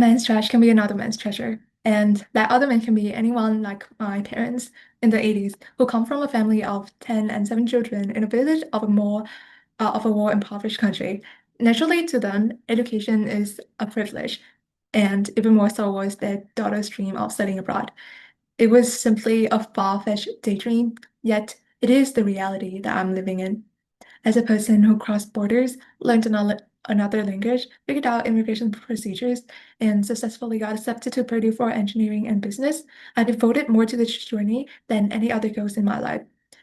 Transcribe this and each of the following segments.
man's trash can be another man's treasure. And that other man can be anyone like my parents in the 80s who come from a family of 10 and 7 children in a village of a more impoverished country. Naturally, to them, education is a privilege, and even more so was their daughter's dream of studying abroad. It was simply a far-fetched daydream, yet it is the reality that I'm living in. As a person who crossed borders, learned another language, figured out immigration procedures, and successfully got accepted to Purdue for engineering and business, I devoted more to this journey than any other goals in my life.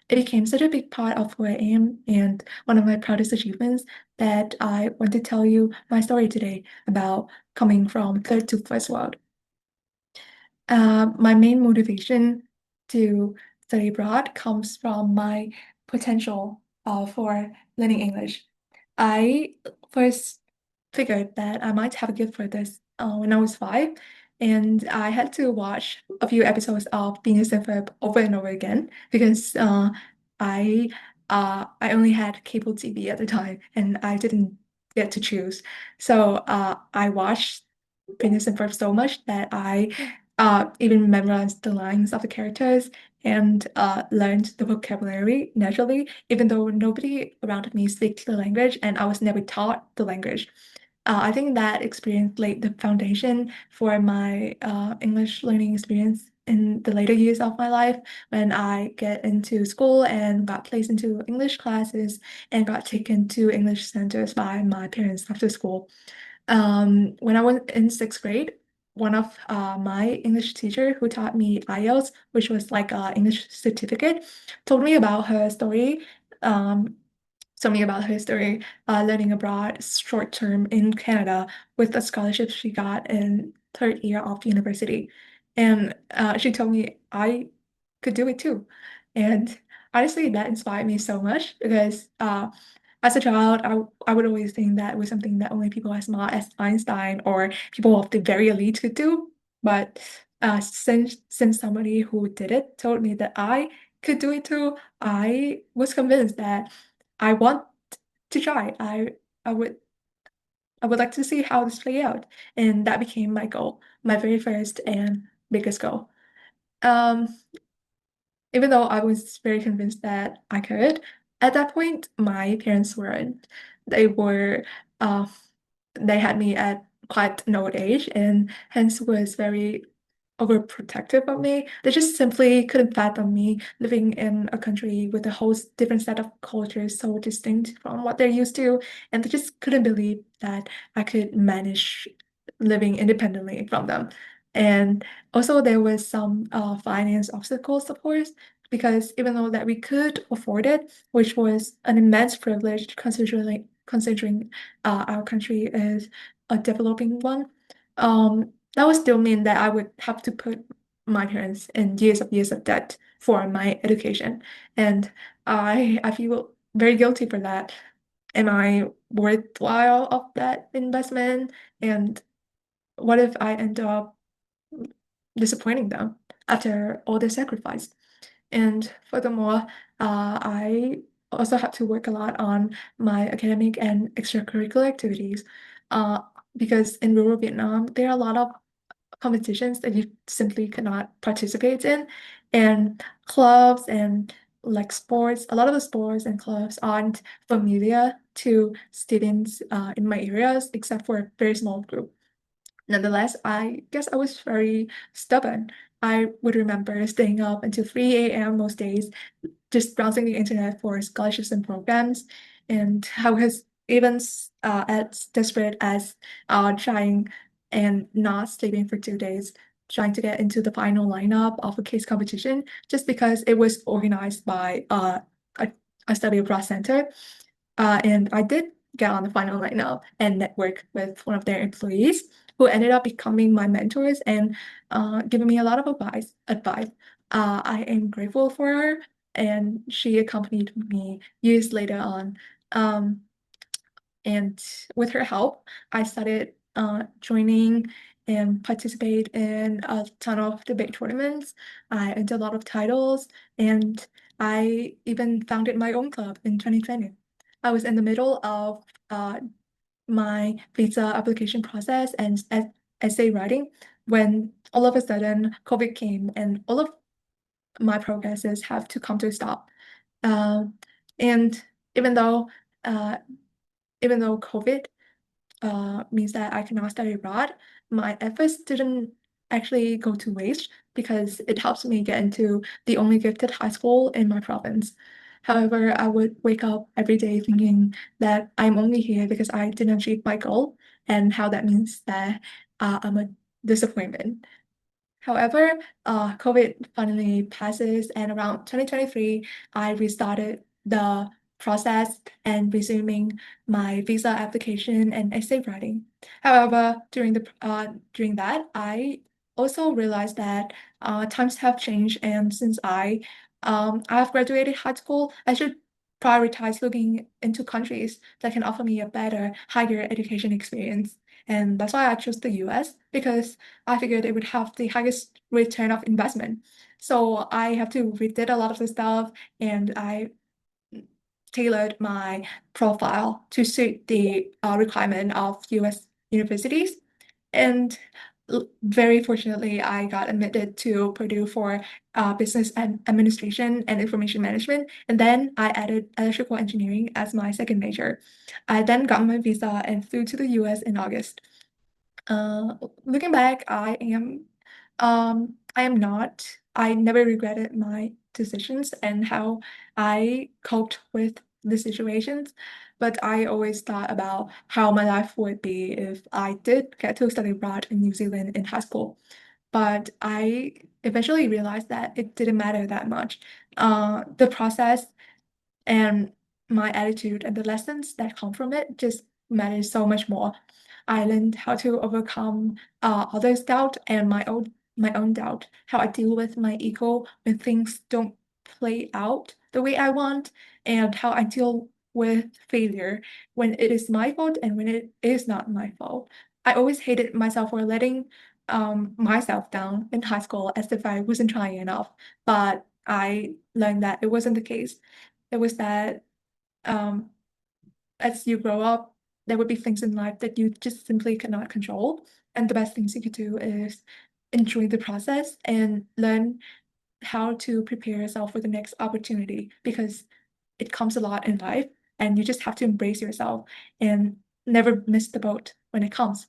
It became such a big part of who I am and one of my proudest achievements that I want to tell you my story today about coming from third to first world. My main motivation to study abroad comes from my potential for learning English. I first figured that I might have a gift for this when I was 5, and I had to watch a few episodes of Phineas and Ferb over and over again because I I only had cable TV at the time, and I didn't get to choose. So I watched Phineas and Ferb so much that I even memorized the lines of the characters and learned the vocabulary naturally, even though nobody around me speaks the language and I was never taught the language. I think that experience laid the foundation for my English learning experience in the later years of my life when I get into school and got placed into English classes and got taken to English centers by my parents after school. When I was in sixth grade, one of my English teacher who taught me IELTS, which was like an English certificate, told me about her story. Um, Told me about her story learning abroad short term in Canada with a scholarship she got in third year of university. And she told me I could do it too. And honestly, that inspired me so much because as a child, I would always think that was something that only people as smart as Einstein or people of the very elite could do. But since somebody who did it told me that I could do it too, I was convinced that I want to try. I would I would like to see how this play out, and that became my goal, my very first and biggest goal. Um, Even though I was very convinced that I could, at that point, my parents weren't. They were, uh, they had me at quite an old age and hence was very overprotective of me. They just simply couldn't fathom me living in a country with a whole different set of cultures so distinct from what they're used to. And they just couldn't believe that I could manage living independently from them. And also there was some finance obstacles, of course, because even though that we could afford it, which was an immense privilege considering our country is a developing one, that would still mean that I would have to put my parents in years of debt for my education. And I feel very guilty for that. Am I worthwhile of that investment? And what if I end up disappointing them after all the sacrifice? And furthermore, I also have to work a lot on my academic and extracurricular activities. Uh, because in rural Vietnam, there are a lot of competitions that you simply cannot participate in. And clubs and like sports, a lot of the sports and clubs aren't familiar to students in my areas, except for a very small group. Nonetheless, I guess I was very stubborn. I would remember staying up until 3 a.m. most days, just browsing the internet for scholarships and programs. And I was even as desperate as trying and not sleeping for 2 days, trying to get into the final lineup of a case competition, just because it was organized by a, a study abroad center. And I did get on the final lineup and network with one of their employees who ended up becoming my mentors and giving me a lot of advice. I am grateful for her, and she accompanied me years later on. Um, and with her help, I started joining and participate in a ton of debate tournaments. I earned a lot of titles, and I even founded my own club in 2020. I was in the middle of my visa application process, and essay writing when all of a sudden COVID came and all of my progresses have to come to a stop. Um, and even though uh, even though COVID means that I cannot study abroad, my efforts didn't actually go to waste because it helps me get into the only gifted high school in my province. However, I would wake up every day thinking that I'm only here because I didn't achieve my goal and how that means that I'm a disappointment. However, COVID finally passes, and around 2023, I restarted the process and resuming my visa application and essay writing. However, during that, I also realized that times have changed, and since I have graduated high school, I should prioritize looking into countries that can offer me a better higher education experience. And that's why I chose the US because I figured it would have the highest return of investment. So I have to redid a lot of the stuff and I tailored my profile to suit the requirement of US universities. And very fortunately, I got admitted to Purdue for business and administration and information management. And then I added electrical engineering as my second major. I then got my visa and flew to the US in August. Uh, Looking back, I never regretted my decisions and how I coped with the situations, but I always thought about how my life would be if I did get to study abroad in New Zealand in high school. But I eventually realized that it didn't matter that much. The process and my attitude and the lessons that come from it just matters so much more. I learned how to overcome others' doubt and my own doubt, how I deal with my ego when things don't play out the way I want, and how I deal with failure when it is my fault and when it is not my fault. I always hated myself for letting myself down in high school as if I wasn't trying enough, but I learned that it wasn't the case. It was that um, as you grow up, there would be things in life that you just simply cannot control. And the best things you could do is enjoy the process and learn how to prepare yourself for the next opportunity because it comes a lot in life and you just have to embrace yourself and never miss the boat when it comes.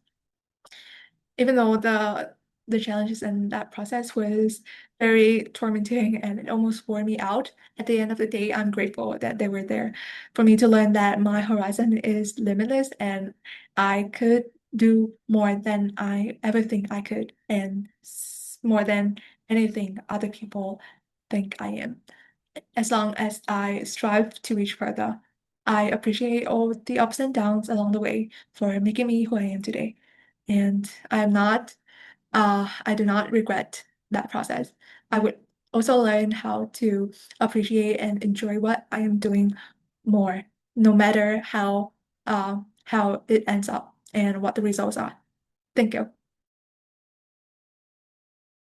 Even though the challenges in that process was very tormenting and it almost wore me out, at the end of the day, I'm grateful that they were there for me to learn that my horizon is limitless and I could do more than I ever think I could, and more than anything other people think I am. As long as I strive to reach further, I appreciate all the ups and downs along the way for making me who I am today. And I do not regret that process. I would also learn how to appreciate and enjoy what I am doing more, no matter how it ends up and what the results are. Thank you.